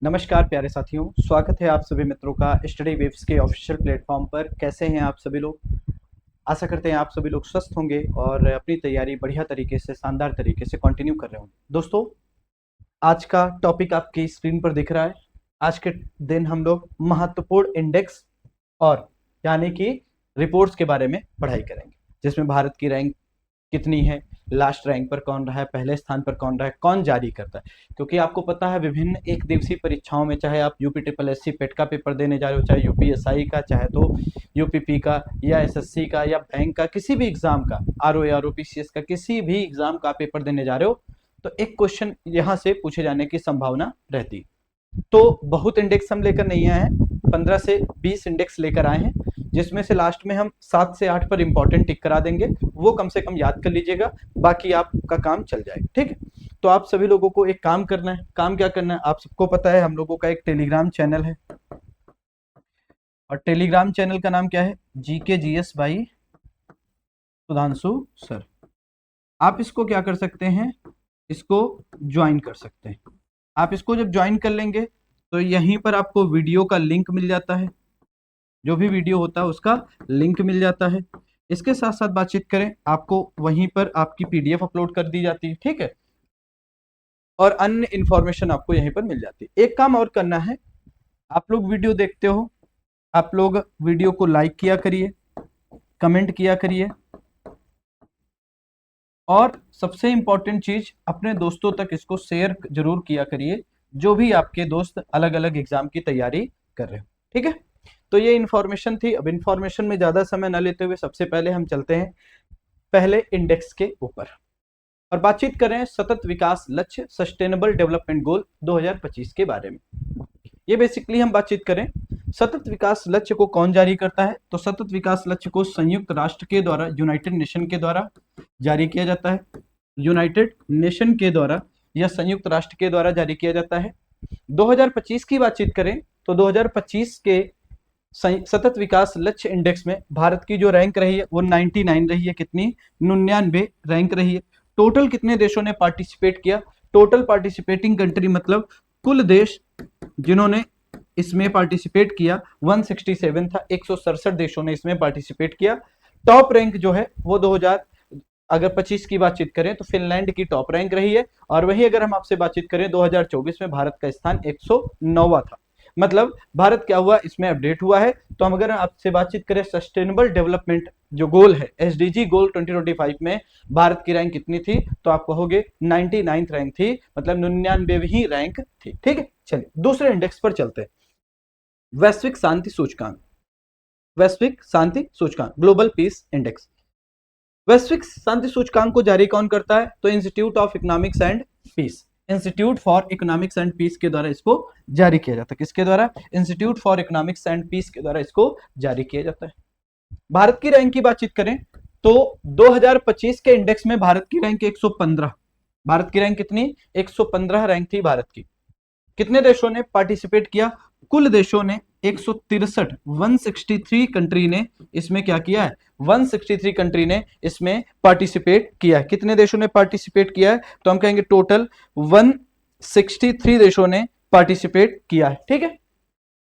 नमस्कार प्यारे साथियों, स्वागत है आप सभी मित्रों का स्टडी वेव्स के ऑफिशियल प्लेटफॉर्म पर। कैसे हैं आप सभी लोग? आशा करते हैं आप सभी लोग स्वस्थ होंगे और अपनी तैयारी बढ़िया तरीके से, शानदार तरीके से कंटिन्यू कर रहे होंगे। दोस्तों, आज का टॉपिक आपकी स्क्रीन पर दिख रहा है। आज के दिन हम लोग महत्वपूर्ण इंडेक्स और यानी कि रिपोर्ट्स के बारे में पढ़ाई करेंगे, जिसमें भारत की रैंक कितनी है, लास्ट रैंक पर कौन रहा है, पहले स्थान पर कौन रहा है, कौन जारी करता है। क्योंकि आपको पता है विभिन्न एक दिवसीय परीक्षाओं में, चाहे आप यूपी ट्रिपल एस सी पेट का पेपर देने जा रहे हो, चाहे यूपीएसआई का, चाहे तो यूपीपी का या एसएससी का या बैंक का, किसी भी एग्जाम का, आरओ या आरओपीसीएस का किसी भी एग्जाम का पेपर देने जा रहे हो, तो एक क्वेश्चन यहाँ से पूछे जाने की संभावना रहती है। तो बहुत इंडेक्स हम लेकर नहीं आए हैं, 15 से 20 इंडेक्स लेकर आए हैं, जिसमें से लास्ट में हम 7 से 8 पर इंपॉर्टेंट टिक करा देंगे। वो कम से कम याद कर लीजिएगा, बाकी आपका काम चल जाएगा। ठीक है, तो आप सभी लोगों को एक काम करना है। काम क्या करना है, आप सबको पता है हम लोगों का एक टेलीग्राम चैनल है, और टेलीग्राम चैनल का नाम क्या है, GK GS by Sudhanshu sir. आप इसको क्या कर सकते हैं, इसको ज्वाइन कर सकते हैं। आप इसको जब ज्वाइन कर लेंगे तो यहीं पर आपको वीडियो का लिंक मिल जाता है, जो भी वीडियो होता है उसका लिंक मिल जाता है। इसके साथ साथ बातचीत करें, आपको वहीं पर आपकी पीडीएफ अपलोड कर दी जाती है। ठीक है, और अन्य इंफॉर्मेशन आपको यहीं पर मिल जाती है। एक काम और करना है, आप लोग वीडियो देखते हो, आप लोग वीडियो को लाइक किया करिए, कमेंट किया करिए, और सबसे इंपॉर्टेंट चीज, अपने दोस्तों तक इसको शेयर जरूर किया करिए, जो भी आपके दोस्त अलग अलग एग्जाम की तैयारी कर रहे हो। ठीक है, तो ये इन्फॉर्मेशन थी। अब इन्फॉर्मेशन में ज्यादा समय न लेते हुए सबसे पहले हम चलते हैं पहले इंडेक्स के ऊपर और बातचीत करें सतत विकास लक्ष्य सस्टेनेबल डेवलपमेंट गोल 2025 के बारे में। ये बेसिकली हम बातचीत करें सतत विकास लक्ष्य को कौन जारी करता है, तो सतत विकास लक्ष्य को संयुक्त राष्ट्र के द्वारा, यूनाइटेड नेशन के द्वारा जारी किया जाता है। यूनाइटेड नेशन के द्वारा या संयुक्त राष्ट्र के द्वारा जारी किया जाता है। 2025 की बातचीत करें तो 2025 के सतत विकास लक्ष्य इंडेक्स में भारत की जो रैंक रही है वो 99 रही है। कितनी? 99 रैंक रही है। टोटल कितने देशों ने पार्टिसिपेट किया? टोटल पार्टिसिपेटिंग कंट्री मतलब कुल देश जिन्होंने इसमें पार्टिसिपेट किया 167 था। 167 देशों ने इसमें पार्टिसिपेट किया। टॉप रैंक जो है वो 2000 अगर 25 की बातचीत करें तो फिनलैंड की टॉप रैंक रही है। और वही अगर हम आपसे बातचीत करें 2024 में भारत का स्थान 109वां था। मतलब भारत क्या हुआ, इसमें अपडेट हुआ है। तो हम अगर आपसे बातचीत करें सस्टेनेबल डेवलपमेंट जो गोल है, एसडीजी गोल 2025 में भारत की रैंक कितनी थी, तो आप कहोगे 99th रैंक थी, मतलब 99वीं रैंक थी। ठीक है, चलिए दूसरे इंडेक्स पर चलते हैं। वैश्विक शांति सूचकांक, वैश्विक शांति सूचकांक, ग्लोबल पीस इंडेक्स। वैश्विक शांति सूचकांक को जारी कौन करता है, तो institute of economics and peace, institute for economics and peace के द्वारा इसको जारी किया जाता है। किसके द्वारा? Institute for economics and peace के द्वारा इसको जारी किया जाता है। भारत की रैंक की बातचीत करें तो 2025 के इंडेक्स में भारत की रैंक 115। भारत की रैंक कितनी? 115 रैंक थी भारत की। कितने देशों ने पार्टिसिपेट किया? कुल देशों ने 163, 163 कंट्री ने इसमें क्या किया है, 163 कंट्री ने इसमें पार्टिसिपेट किया है। कितने देशों ने पार्टिसिपेट किया है, तो हम कहेंगे टोटल 163 देशों ने पार्टिसिपेट किया है। ठीक है,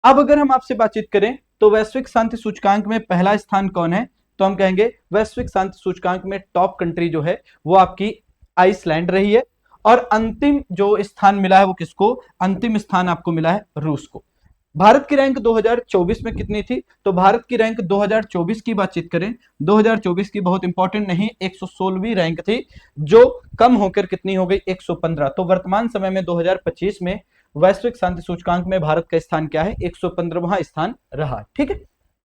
अब अगर हम आपसे बातचीत करें तो वैश्विक शांति सूचकांक में पहला स्थान कौन है, तो हम कहेंगे वैश्विक शांति सूचकांक में टॉप कंट्री जो है वो आपकी आइसलैंड रही है। और अंतिम जो स्थान मिला है वो किसको? अंतिम स्थान आपको मिला है रूस को। भारत की रैंक 2024 में कितनी थी, तो भारत की रैंक 2024 की बातचीत करें, 2024 की बहुत इंपॉर्टेंट नहीं, 116वीं रैंक थी, जो कम होकर कितनी हो गई, 115। तो वर्तमान समय में 2025 में वैश्विक शांति सूचकांक में भारत का स्थान क्या है, 115वां स्थान रहा। ठीक है,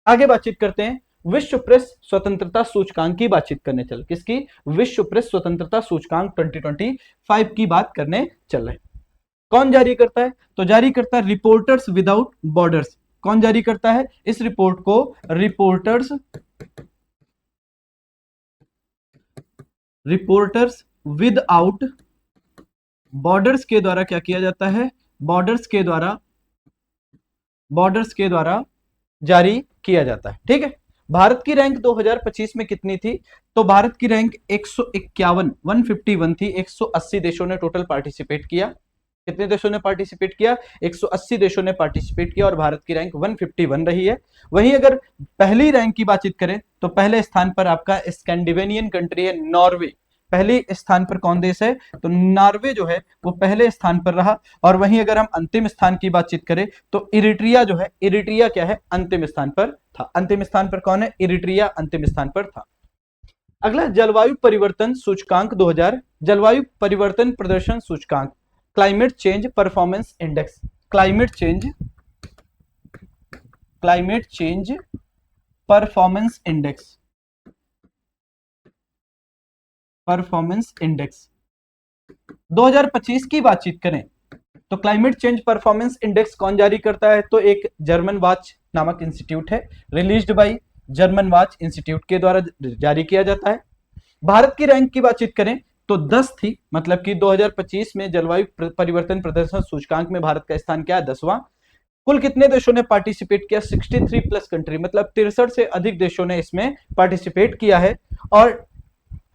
आगे बातचीत करते हैं विश्व प्रेस स्वतंत्रता सूचकांक की बातचीत करने चल। किसकी? विश्व प्रेस स्वतंत्रता सूचकांक 2025 की बात करने चल रहे। कौन जारी करता है, तो जारी करता है रिपोर्टर्स विदाउट बॉर्डर्स। कौन जारी करता है इस रिपोर्ट को? रिपोर्टर्स विदाउट बॉर्डर्स के द्वारा क्या किया जाता है, बॉर्डर्स के द्वारा जारी किया जाता है। ठीक है, भारत की रैंक 2025 में कितनी थी, तो भारत की रैंक 151 थी। 180 देशों ने टोटल पार्टिसिपेट किया। कितने देशों ने पार्टिसिपेट किया? 180 देशों ने पार्टिसिपेट किया और भारत की रैंक 151 रही है। वहीं अगर पहली रैंक की बातचीत करें तो पहले स्थान पर आपका स्कैंडिनेवियन कंट्री है नॉर्वे। पहले स्थान पर कौन देश है? तो नॉर्वे जो है वो पहले स्थान पर रहा। और वहीं अगर हम अंतिम स्थान की बातचीत करें तो इरिट्रिया जो है, इरिट्रिया क्या है? अंतिम स्थान पर था। अंतिम स्थान पर कौन है? इरिट्रिया अंतिम स्थान पर था। अगला जलवायु परिवर्तन सूचकांक 2000, जलवायु परिवर्तन प्रदर्शन सूचकांक, climate change performance index, climate change performance index, performance index 2025 की बातचीत करें तो क्लाइमेट चेंज परफॉर्मेंस इंडेक्स कौन जारी करता है? तो एक जर्मन वाच नामक इंस्टीट्यूट है, released by German watch institute के द्वारा जारी किया जाता है। भारत की रैंक की बातचीत करें तो 10 थी, मतलब कि 2025 में जलवायु परिवर्तन प्रदर्शन सूचकांक में भारत का स्थान क्या है? 10वां। कुल कितने देशों ने पार्टिसिपेट किया? 63 प्लस कंट्री, मतलब 63 से अधिक देशों ने इसमें पार्टिसिपेट किया है। और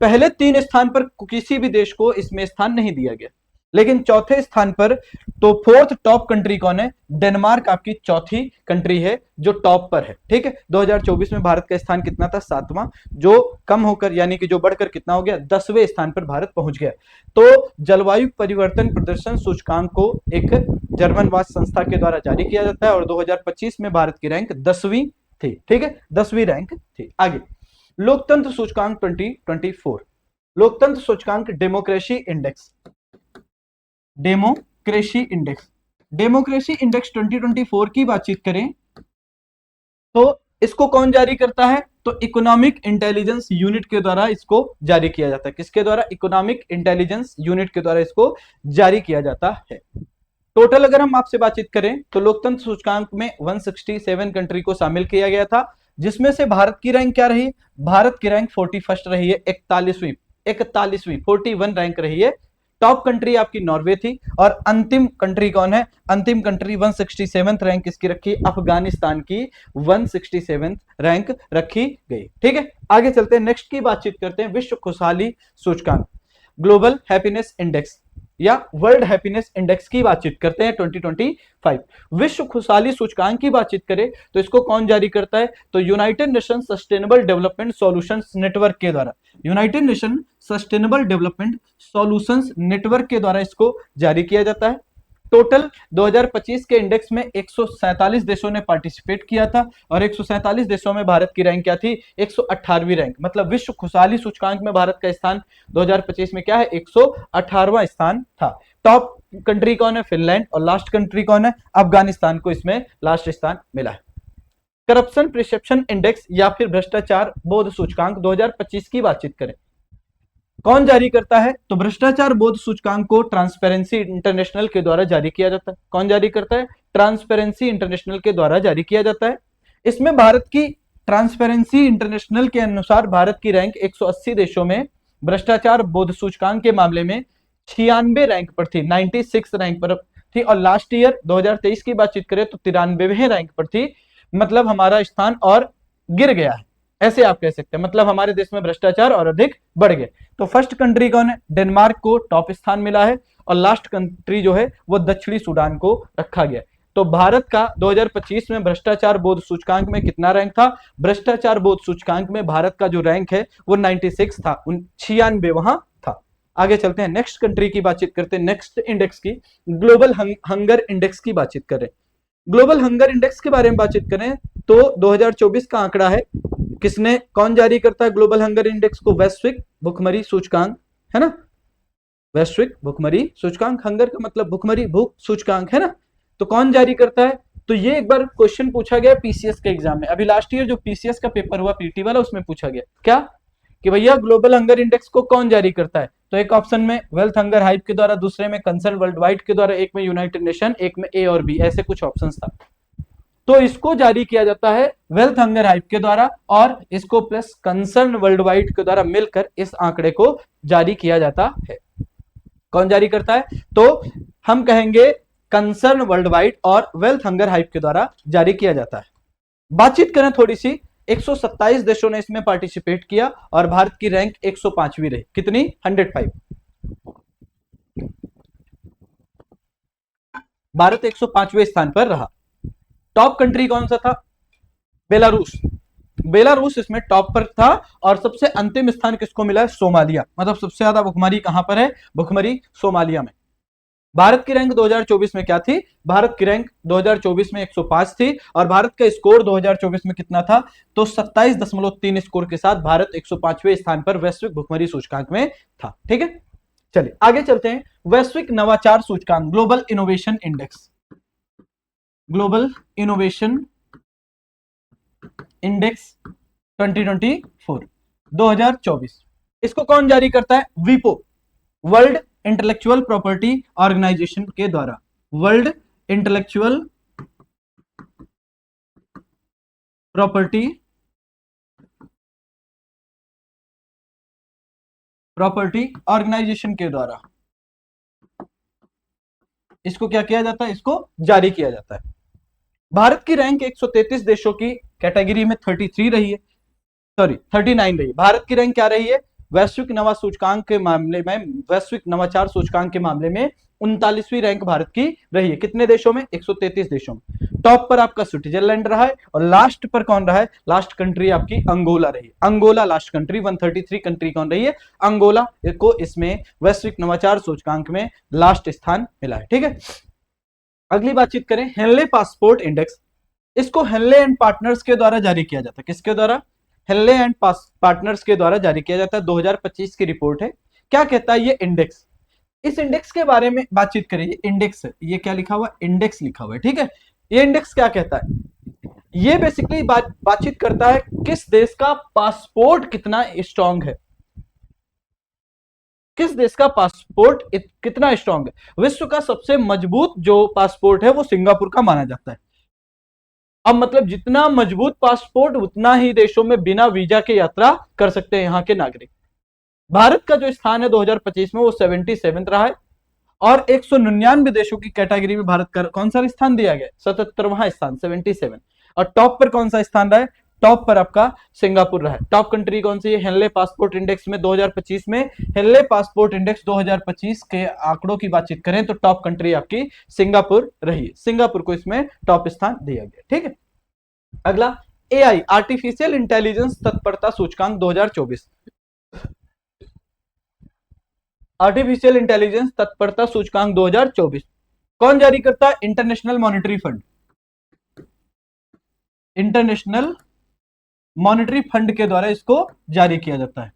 पहले 3 स्थान पर किसी भी देश को इसमें स्थान नहीं दिया गया, लेकिन चौथे स्थान पर तो फोर्थ टॉप कंट्री कौन है? डेनमार्क आपकी चौथी कंट्री है जो टॉप पर है। ठीक है, 2024 में भारत का स्थान कितना था? 7वां, जो कम होकर यानी कि जो बढ़कर कितना हो गया? 10वें स्थान पर भारत पहुंच गया। तो जलवायु परिवर्तन प्रदर्शन सूचकांक को एक जर्मन वाच संस्था के द्वारा जारी किया जाता है और 2025 में भारत की रैंक 10वीं थी। ठीक है, 10वीं रैंक थी। आगे लोकतंत्र सूचकांक 2024, लोकतंत्र सूचकांक democracy index, democracy index, democracy index 2024 की बातचीत करें तो इसको कौन जारी करता है? तो इकोनॉमिक इंटेलिजेंस यूनिट के द्वारा इसको जारी किया जाता है। किसके द्वारा? इकोनॉमिक इंटेलिजेंस यूनिट के द्वारा इसको जारी किया जाता है। टोटल अगर हम आपसे बातचीत करें तो लोकतंत्र सूचकांक में 167 कंट्री को शामिल किया गया था, जिसमें से भारत की रैंक क्या रही? भारत की रैंक 41st रही है, 41वीं 41 रैंक रही है। टॉप कंट्री आपकी नॉर्वे थी और अंतिम कंट्री कौन है? अंतिम कंट्री 167th रैंक इसकी रखी, अफगानिस्तान की 167th रैंक रखी गई। ठीक है, आगे चलते हैं, नेक्स्ट की बातचीत करते हैं विश्व खुशहाली सूचकांक, ग्लोबल हैप्पीनेस इंडेक्स या वर्ल्ड हैप्पीनेस इंडेक्स की बातचीत करते हैं 2025। विश्व खुशहाली सूचकांक की बातचीत करें तो इसको कौन जारी करता है? तो United nation sustainable development solutions network के द्वारा, United nation sustainable development solutions network के द्वारा इसको जारी किया जाता है। टोटल 2025 के इंडेक्स में 147 देशों ने पार्टिसिपेट किया था और 147 देशों में भारत की रैंक क्या थी? 118वीं रैंक, मतलब विश्व खुशहाली सूचकांक में भारत का स्थान 2025 में क्या है? 118वां स्थान था। टॉप कंट्री कौन है? फिनलैंड, और लास्ट कंट्री कौन है? अफगानिस्तान को इसमें लास्ट स्थान मिला है। करप्शन परसेप्शन इंडेक्स या फिर भ्रष्टाचार बोध सूचकांक 2025 की बातचीत करें, कौन जारी करता है? तो भ्रष्टाचार बोध सूचकांक को ट्रांसपेरेंसी इंटरनेशनल के द्वारा जारी किया जाता है। कौन जारी करता है? ट्रांसपेरेंसी इंटरनेशनल के द्वारा जारी किया जाता है। इसमें भारत की ट्रांसपेरेंसी इंटरनेशनल के अनुसार भारत की रैंक 180 देशों में भ्रष्टाचार बोध सूचकांक के मामले में 96 रैंक पर थी, 96 रैंक पर थी। और लास्ट ईयर 2023 की बातचीत करें तो 93वें रैंक पर थी, मतलब हमारा स्थान और गिर गया है, ऐसे आप कह सकते हैं। मतलब हमारे देश में भ्रष्टाचार और अधिक बढ़ गए। तो फर्स्ट कंट्री कौन है? डेनमार्क को टॉप स्थान मिला है और लास्ट कंट्री जो है वो दक्षिणी सूडान को रखा गया। तो भारत का 2025 में भ्रष्टाचार बोध सूचकांक में कितना रैंक था? भ्रष्टाचार बोध सूचकांक में भारत का जो रैंक है वो 96 था, 96 वहां था। आगे चलते हैं, नेक्स्ट कंट्री की बातचीत करते हैं, नेक्स्ट इंडेक्स की ग्लोबल हंगर इंडेक्स की बातचीत करें। ग्लोबल हंगर इंडेक्स के बारे में बातचीत करें तो 2024 का आंकड़ा है, किसने कौन जारी करता है ग्लोबल हंगर इंडेक्स को? वैश्विक भुखमरी सूचकांक, है ना, वैश्विक भुखमरी सूचकांक, हंगर का मतलब भुखमरी, भूख सूचकांक, है ना। तो कौन जारी करता है? तो ये एक बार क्वेश्चन पूछा गया पीसीएस के एग्जाम में, अभी लास्ट ईयर जो पीसीएस का पेपर हुआ पीटी वाला, उसमें पूछा गया क्या कि भैया ग्लोबल हंगर इंडेक्स को कौन जारी करता है? तो एक ऑप्शन में वेल्थ हंगर हाइप के द्वारा, दूसरे में कंसर्न वर्ल्ड वाइड के द्वारा, एक में यूनाइटेड नेशन, एक में ए और बी, ऐसे कुछ ऑप्शन था। तो इसको जारी किया जाता है वेल्थ हंगर हाइप के द्वारा और इसको प्लस कंसर्न वर्ल्ड वाइड के द्वारा मिलकर इस आंकड़े को जारी किया जाता है। कौन जारी करता है? तो हम कहेंगे कंसर्न वर्ल्ड वाइड और वेल्थ हंगर हाइप के द्वारा जारी किया जाता है। बातचीत करें थोड़ी सी, 127 देशों ने इसमें पार्टिसिपेट किया और भारत की रैंक 105वीं रही, कितनी? 105। भारत 105वें स्थान पर रहा। टॉप कंट्री कौन सा था? बेलारूस। बेलारूस इसमें टॉप पर था। और सबसे अंतिम स्थान किसको मिला है? सोमालिया। मतलब सबसे ज्यादा भुखमरी कहां पर है? भुखमरी सोमालिया में। भारत की रैंक 2024 में क्या थी? भारत की रैंक 2024 में 105 थी। और भारत का स्कोर 2024 में कितना था? तो 27.3 स्कोर के साथ भारत 105वें स्थान पर वैश्विक भुखमरी सूचकांक में था। ठीक है, चलिए आगे चलते हैं। वैश्विक नवाचार सूचकांक, global innovation index, global innovation index 2024 इसको कौन जारी करता है? वीपो, वर्ल्ड इंटेलेक्चुअल प्रॉपर्टी ऑर्गेनाइजेशन के द्वारा। वर्ल्ड इंटेलेक्चुअल प्रॉपर्टी ऑर्गेनाइजेशन के द्वारा इसको क्या किया जाता है? इसको जारी किया जाता है। भारत की रैंक 133 देशों की कैटेगरी में 33 रही है, सॉरी 39 रही है। भारत की रैंक क्या रही है? वैश्विक नवा सूचकांक के मामले में, वैश्विक नवाचार सूचकांक के मामले में 39वीं रैंक भारत की रही है। कितने देशों में? 133 देशों में। टॉप पर आपका स्विट्जरलैंड रहा है और लास्ट पर कौन रहा है? लास्ट कंट्री आपकी अंगोला रही। Angola last country. 133 कंट्री कौन रही है? अंगोला को इसमें वैश्विक नवाचार सूचकांक में लास्ट स्थान मिला है। ठीक है, अगली बातचीत करें हेनले पासपोर्ट इंडेक्स। इसको हेनले एंड पार्टनर्स के द्वारा जारी किया जाता है। किसके द्वारा? हेनले एंड पार्टनर्स के द्वारा जारी किया जाता है। 2025 की रिपोर्ट है। क्या कहता है ये इंडेक्स? इस इंडेक्स के बारे में बातचीत करें। ये इंडेक्स है, ये क्या लिखा हुआ? इंडेक्स लिखा हुआ है। ठीक है, ये इंडेक्स क्या कहता है? ये बेसिकली बातचीत करता है किस देश का पासपोर्ट कितना स्ट्रांग है। किस देश का पासपोर्ट कितना स्ट्रांग है? विश्व का सबसे मजबूत जो पासपोर्ट है वो सिंगापुर का माना जाता है। अब मतलब जितना मजबूत पासपोर्ट उतना ही देशों में बिना वीजा के यात्रा कर सकते हैं यहाँ के नागरिक। भारत का जो स्थान है 2025 में वो 77 रहा है। और 199 देशों की कैटेगरी में भारत का कौन सा स्थान दिया गया? 77वां स्थान, 77। और टॉप पर कौन सा स्थान रहा है? टॉप पर आपका सिंगापुर रहा है। टॉप कंट्री कौन सी है? हेनले पासपोर्ट इंडेक्स में 2025 में, हेनले पासपोर्ट इंडेक्स 2025 के आंकड़ों की बातचीत करें तो टॉप कंट्री आपकी सिंगापुर रही है। सिंगापुर को इसमें टॉप स्थान दिया गया। ठीक है, अगला एआई, आर्टिफिशियल इंटेलिजेंस तत्परता सूचकांक 2024। आर्टिफिशियल इंटेलिजेंस तत्परता सूचकांक 2024 कौन जारी करता है? International monetary fund. International monetary fund के द्वारा इसको जारी किया जाता है।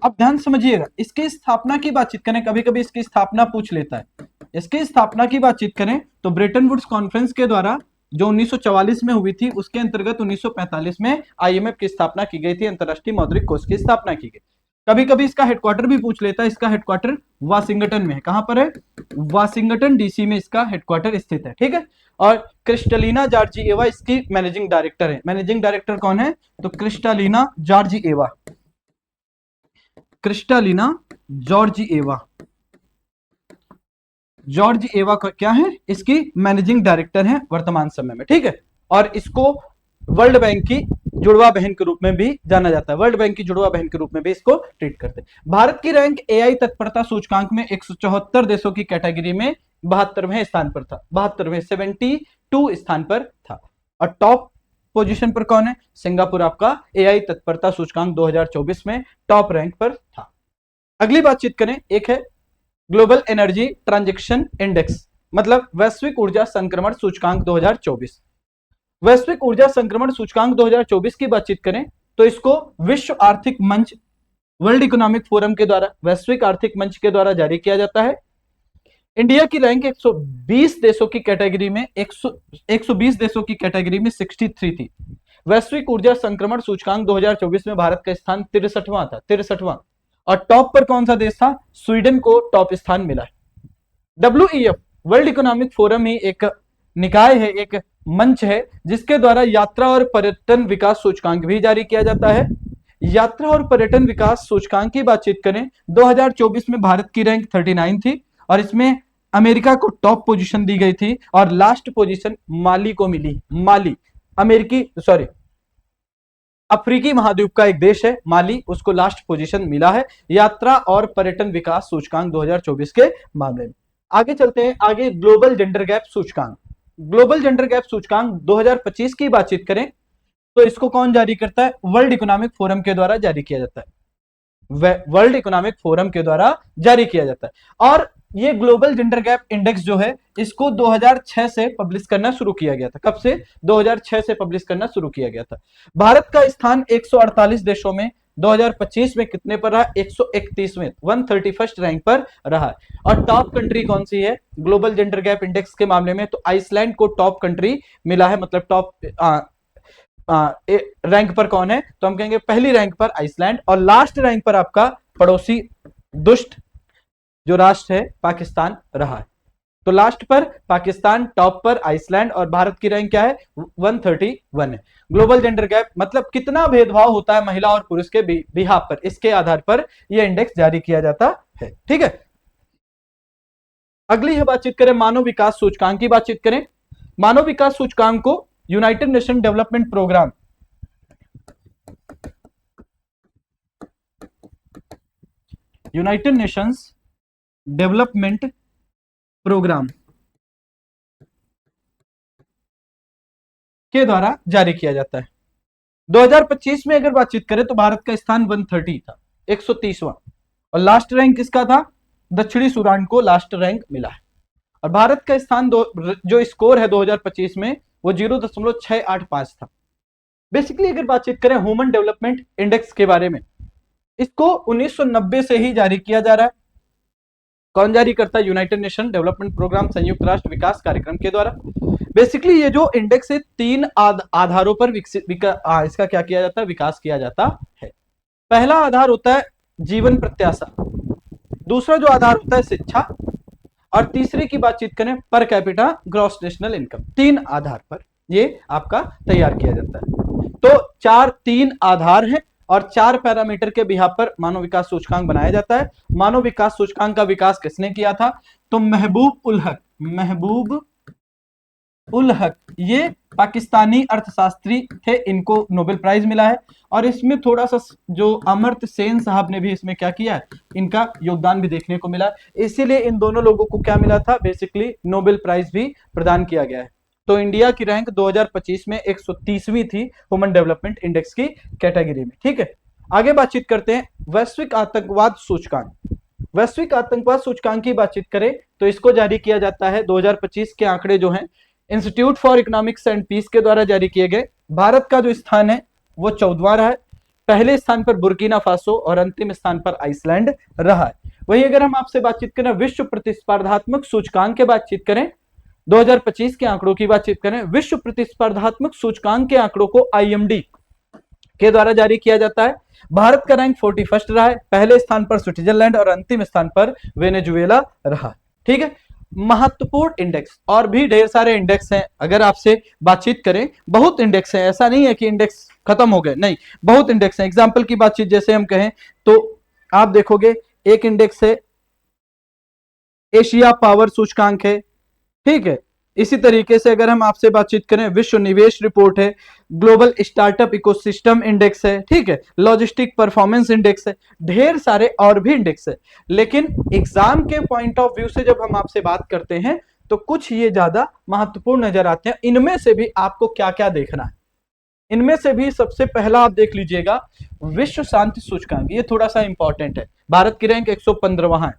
अब ध्यान समझिएगा, इसकी स्थापना की बातचीत करें, कभी कभी इसकी स्थापना पूछ लेता है। इसकी स्थापना की बातचीत करें तो ब्रेटन वुड्स कॉन्फ्रेंस के द्वारा जो 1944 में हुई थी उसके अंतर्गत 1945 में आईएमएफ की स्थापना की गई थी। अंतरराष्ट्रीय मौद्रिक कोष की स्थापना की गई। कभी कभी इसका हेडक्वार्टर भी पूछ लेता है। इसका हेडक्वार्टर वाशिंगटन में है। कहां पर है? वाशिंगटन डीसी में इसका हेडक्वार्टर स्थित है। ठीक है, और क्रिस्टलिना जॉर्जिएवा इसकी मैनेजिंग डायरेक्टर है। मैनेजिंग डायरेक्टर कौन है? तो Kristalina Georgieva. Kristalina Georgieva, George एवा का क्या है? इसकी मैनेजिंग डायरेक्टर है वर्तमान समय में। ठीक है, और इसको वर्ल्ड बैंक की जुड़वा बहन के रूप में भी जाना जाता है। वर्ल्ड बैंक की जुड़वा बहन के रूप में भी इसको ट्रीट करते हैं। भारत की रैंक एआई तत्परता सूचकांक में 174 देशों की कैटेगरी में 72वें स्थान पर था। 72वें, 72 स्थान पर था। और टॉप पोजीशन पर कौन है? सिंगापुर आपका एआई तत्परता सूचकांक 2024 में टॉप रैंक पर था। अगली बातचीत करें, एक है ग्लोबल एनर्जी ट्रांजैक्शन इंडेक्स, मतलब वैश्विक ऊर्जा संक्रमण सूचकांक 2024। वैश्विक ऊर्जा संक्रमण सूचकांक 2024 की बातचीत करें तो इसको विश्व आर्थिक मंच, वर्ल्ड इकोनॉमिक फोरम के द्वारा, वैश्विक आर्थिक मंच के द्वारा जारी किया जाता है। इंडिया की रैंक 120 देशों की कैटेगरी में 120 देशों की कैटेगरी में 63 थी। वैश्विक ऊर्जा संक्रमण सूचकांक 2024 में भारत का स्थान 63वां था, 63वां। और टॉप पर कौन सा देश था? स्वीडन को टॉप स्थान मिला है। WEF, वर्ल्ड इकोनॉमिक फोरम ही एक निकाय है, एक मंच है जिसके द्वारा यात्रा और पर्यटन विकास सूचकांक भी जारी किया जाता है। यात्रा और पर्यटन विकास सूचकांक की बातचीत करें 2024 में भारत की रैंक 39 थी और इसमें अमेरिका को टॉप पोजीशन दी गई थी और लास्ट पोजीशन माली को मिली। माली अफ्रीकी महाद्वीप का एक देश है माली, उसको लास्ट पोजीशन मिला है यात्रा और पर्यटन विकास सूचकांक 2024 के मामले में। आगे चलते हैं, आगे ग्लोबल जेंडर गैप सूचकांक। ग्लोबल जेंडर गैप सूचकांक 2025 की बातचीत करें तो इसको कौन जारी करता है? वर्ल्ड इकोनॉमिक फोरम के द्वारा जारी किया जाता है, वर्ल्ड इकोनॉमिक फोरम के द्वारा जारी किया जाता है। और ये ग्लोबल जेंडर गैप इंडेक्स जो है इसको 2006 से पब्लिश करना शुरू किया गया था। कब से? 2006 से पब्लिश करना शुरू किया गया था। भारत का स्थान 148 देशों में 2025 में कितने पर रहा? 131वें, 131st रैंक पर रहा है। और टॉप कंट्री कौन सी है ग्लोबल जेंडर गैप इंडेक्स के मामले में? तो आइसलैंड को टॉप कंट्री मिला है, मतलब टॉप रैंक पर कौन है? तो हम कहेंगे पहली रैंक पर आइसलैंड, और लास्ट रैंक पर आपका पड़ोसी दुष्ट जो राष्ट्र है पाकिस्तान रहा है। तो लास्ट पर पाकिस्तान, टॉप पर आइसलैंड, और भारत की रैंक क्या है? 131 है। ग्लोबल जेंडर गैप मतलब कितना भेदभाव होता है महिला और पुरुष के बिहाफ पर, इसके आधार पर यह इंडेक्स जारी किया जाता है। ठीक है, अगली है बातचीत करें मानव विकास सूचकांक की। बातचीत करें मानव विकास सूचकांक को united nation development programme, united nations development programme के द्वारा जारी किया जाता है। 2025 में अगर बातचीत करें तो भारत का स्थान 130 था, 130वां, और लास्ट रैंक किसका था? दक्षिणी सूडान को लास्ट रैंक मिला है। और भारत का स्थान जो स्कोर है 2025 में वो 0.685 था। बेसिकली अगर बातचीत करें ह्यूमन डेवलपमेंट इंडेक्स के बारे में, इसको 1990 से ही जारी किया जा रहा है। कौन जारी करता है? यूनाइटेड नेशन डेवलपमेंट प्रोग्राम, संयुक्त राष्ट्र विकास कार्यक्रम के द्वारा। बेसिकली ये जो इंडेक्स है 3 आधारों पर इसका क्या किया जाता है? विकास किया जाता है। पहला आधार होता है जीवन प्रत्याशा, दूसरा जो आधार होता है शिक्षा, और तीसरे की बातचीत करें per capita gross national income. 3 आधार पर ये आपका तैयार किया जाता है। तो 3 आधार हैं और 4 पैरामीटर के बिहाफ पर मानव विकास सूचकांक बनाया जाता है। मानव विकास सूचकांक का विकास किसने किया था? तो महबूब उल हक ये पाकिस्तानी अर्थशास्त्री थे, इनको नोबेल प्राइज मिला है। और इसमें थोड़ा सा जो अमर्त्य सेन साहब ने भी इसमें क्या किया है, इनका योगदान भी देखने को मिला, इसीलिए इन दोनों लोगों को क्या मिला था? बेसिकली नोबेल प्राइज भी प्रदान किया गया है। तो इंडिया की रैंक 2025 में 130वीं थी ह्यूमन डेवलपमेंट इंडेक्स की कैटेगरी में। ठीक है, आगे बातचीत करते हैं वैश्विक आतंकवाद सूचकांक। वैश्विक आतंकवाद सूचकांक की बातचीत करें तो इसको जारी किया जाता है 2025 के आंकड़े जो हैं institute for economics and peace के द्वारा जारी किए गए। भारत का जो स्थान है वो 14वां रहा है, पहले स्थान पर बुर्किना फासो और अंतिम स्थान पर आइसलैंड रहा है। वहीं अगर हम आपसे बातचीत करें विश्व प्रतिस्पर्धात्मक सूचकांक की बातचीत करें, 2025 के आंकड़ों की बातचीत करें, विश्व प्रतिस्पर्धात्मक सूचकांक के आंकड़ों को आईएमडी के द्वारा जारी किया जाता है। भारत का रैंक 41 रहा है, पहले स्थान पर स्विट्जरलैंड और अंतिम स्थान पर वेनेजुएला रहा। ठीक है, महत्वपूर्ण इंडेक्स और भी ढेर सारे इंडेक्स हैं। अगर आपसे बातचीत करें बहुत इंडेक्स हैं, ऐसा नहीं है कि इंडेक्स खत्म हो गए, नहीं, बहुत इंडेक्स हैं। एग्जाम्पल की बातचीत जैसे हम कहें तो आप देखोगे एक इंडेक्स है एशिया पावर सूचकांक है। ठीक है, इसी तरीके से अगर हम आपसे बातचीत करें विश्व निवेश रिपोर्ट है, ग्लोबल स्टार्टअप इकोसिस्टम इंडेक्स है, ठीक है, लॉजिस्टिक परफॉर्मेंस इंडेक्स है, ढेर सारे और भी इंडेक्स है। लेकिन एग्जाम के पॉइंट ऑफ व्यू से जब हम आपसे बात करते हैं तो कुछ ये ज्यादा महत्वपूर्ण नजर आते हैं। इनमें से भी आपको क्या क्या देखना है, इनमें से भी सबसे पहला आप देख लीजिएगा विश्व शांति सूचकांक। ये थोड़ा सा इंपॉर्टेंट है। भारत की रैंक 115वां है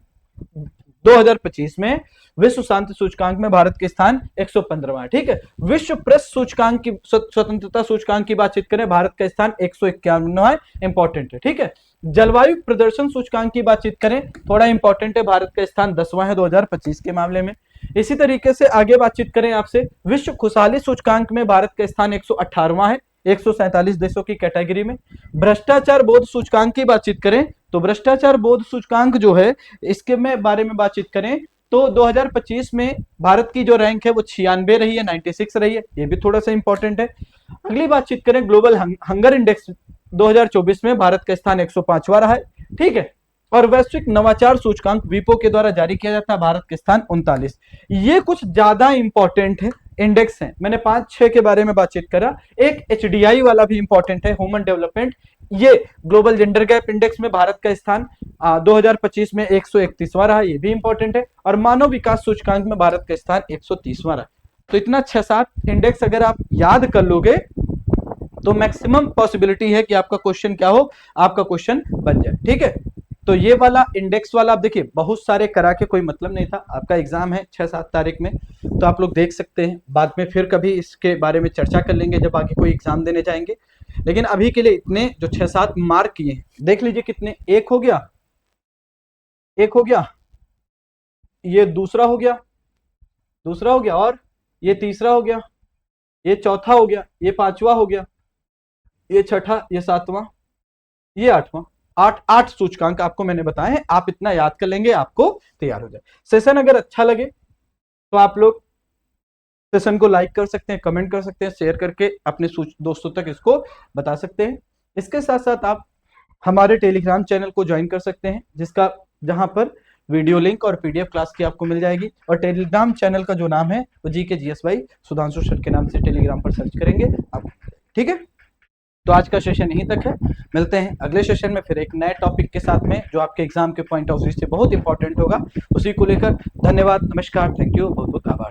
2025 में, विश्व शांति सूचकांक में भारत के स्थान 115वां है। ठीक है, विश्व प्रेस सूचकांक की स्वतंत्रता सूचकांक की बातचीत करें, भारत का स्थान 151वां है, इंपॉर्टेंट है। ठीक है, जलवायु प्रदर्शन सूचकांक की बातचीत करें, थोड़ा इंपॉर्टेंट है, भारत का स्थान 10वां है 2025 के मामले में। इसी तरीके से आगे बातचीत करें आपसे विश्व खुशहाली सूचकांक में भारत का स्थान 118वां है 147 देशों की कैटेगरी में। भ्रष्टाचार बोध सूचकांक की बातचीत करें तो भ्रष्टाचार बोध सूचकांक जो है इसके में बारे में बातचीत करें तो 2025 में भारत की जो रैंक है वो 96 रही है, 96 रही है, ये भी थोड़ा सा इंपॉर्टेंट है। अगली बातचीत करें ग्लोबल हंगर इंडेक्स 2024 में भारत का स्थान 105वां रहा है। ठीक है, और वैश्विक नवाचार सूचकांक वीपो के द्वारा जारी किया जाता है, भारत के स्थान 39। ये कुछ ज्यादा इंपॉर्टेंट है, इंडेक्स हैं, मैंने 5-6 के बारे में बातचीत करा। एक HDI वाला भी इंपॉर्टेंट है, ह्यूमन डेवलपमेंट। ये ग्लोबल जेंडर गैप इंडेक्स में भारत का स्थान 2025 में 131वां रहा, ये भी इंपॉर्टेंट है। और मानव विकास सूचकांक में भारत का स्थान 130वां रहा। तो इतना 6-7 इंडेक्स अगर आप याद कर लोगे तो मैक्सिमम पॉसिबिलिटी है कि आपका क्वेश्चन क्या हो, आपका क्वेश्चन बन जाए। ठीक है, तो ये वाला इंडेक्स वाला आप देखिए, बहुत सारे करा के कोई मतलब नहीं था। आपका एग्जाम है 6-7 तारीख में, तो आप लोग देख सकते हैं। बाद में फिर कभी इसके बारे में चर्चा कर लेंगे जब आगे कोई एग्जाम देने जाएंगे। लेकिन अभी के लिए इतने जो 6-7 मार्क किए हैं, देख लीजिए कितने। एक हो गया, एक हो गया, ये दूसरा हो गया, दूसरा हो गया, और ये तीसरा हो गया, ये चौथा हो गया, ये पांचवा हो गया, ये छठा, ये सातवां, ये आठवां। आठ सूचकांक आपको मैंने बताए हैं। आप इतना याद कर लेंगे, आपको तैयार हो जाए। सेशन अगर अच्छा लगे तो आप लोग सेशन को लाइक कर सकते हैं, कमेंट कर सकते हैं, शेयर करके अपने दोस्तों तक इसको बता सकते हैं। इसके साथ साथ आप हमारे टेलीग्राम चैनल को ज्वाइन कर सकते हैं, जहां पर वीडियो लिंक और PDF क्लास की आपको मिल जाएगी। और टेलीग्राम चैनल का जो नाम है वो GK GS भाई सुधांशु सर के नाम से टेलीग्राम पर सर्च करेंगे आप। ठीक है, तो आज का सेशन यहीं तक है। मिलते हैं अगले सेशन में फिर एक नए टॉपिक के साथ में, जो आपके एग्जाम के पॉइंट ऑफ व्यू से बहुत इंपॉर्टेंट होगा, उसी को लेकर। धन्यवाद, नमस्कार, थैंक यू, बहुत बहुत आभार।